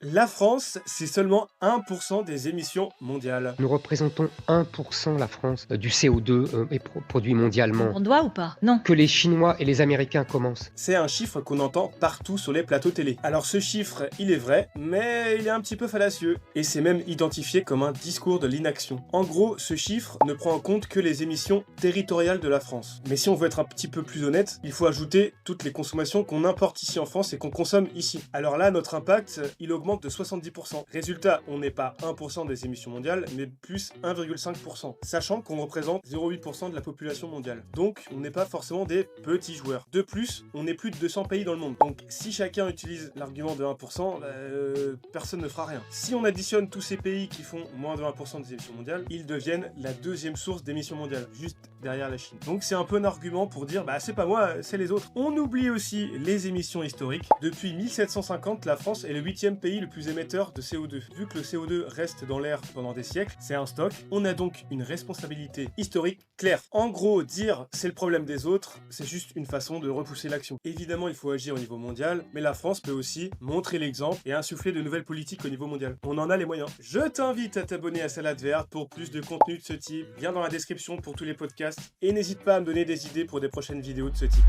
La France, c'est seulement 1% des émissions mondiales. Nous représentons 1% la France du CO2 produit mondialement. On doit ou pas? Non. Que les Chinois et les Américains commencent. C'est un chiffre qu'on entend partout sur les plateaux télé. Alors ce chiffre, il est vrai, mais il est un petit peu fallacieux. Et c'est même identifié comme un discours de l'inaction. En gros, ce chiffre ne prend en compte que les émissions territoriales de la France. Mais si on veut être un petit peu plus honnête, il faut ajouter toutes les consommations qu'on importe ici en France et qu'on consomme ici. Alors là, notre impact, il augmente de 70%. Résultat, on n'est pas 1% des émissions mondiales, mais plus 1,5%. Sachant qu'on représente 0,8% de la population mondiale. Donc, on n'est pas forcément des petits joueurs. De plus, on est plus de 200 pays dans le monde. Donc, si chacun utilise l'argument de 1%, personne ne fera rien. Si on additionne tous ces pays qui font moins de 1% des émissions mondiales, ils deviennent la deuxième source d'émissions mondiales, juste derrière la Chine. Donc, c'est un peu un argument pour dire, c'est pas moi, c'est les autres. On oublie aussi les émissions historiques. Depuis 1750, la France est le 8e pays le plus émetteur de CO2. Vu que le CO2 reste dans l'air pendant des siècles, c'est un stock, on a donc une responsabilité historique claire. En gros, dire c'est le problème des autres, c'est juste une façon de repousser l'action. Évidemment, il faut agir au niveau mondial, mais la France peut aussi montrer l'exemple et insuffler de nouvelles politiques au niveau mondial. On en a les moyens. Je t'invite à t'abonner à Salade Verte pour plus de contenu de ce type. Viens dans la description pour tous les podcasts et n'hésite pas à me donner des idées pour des prochaines vidéos de ce type.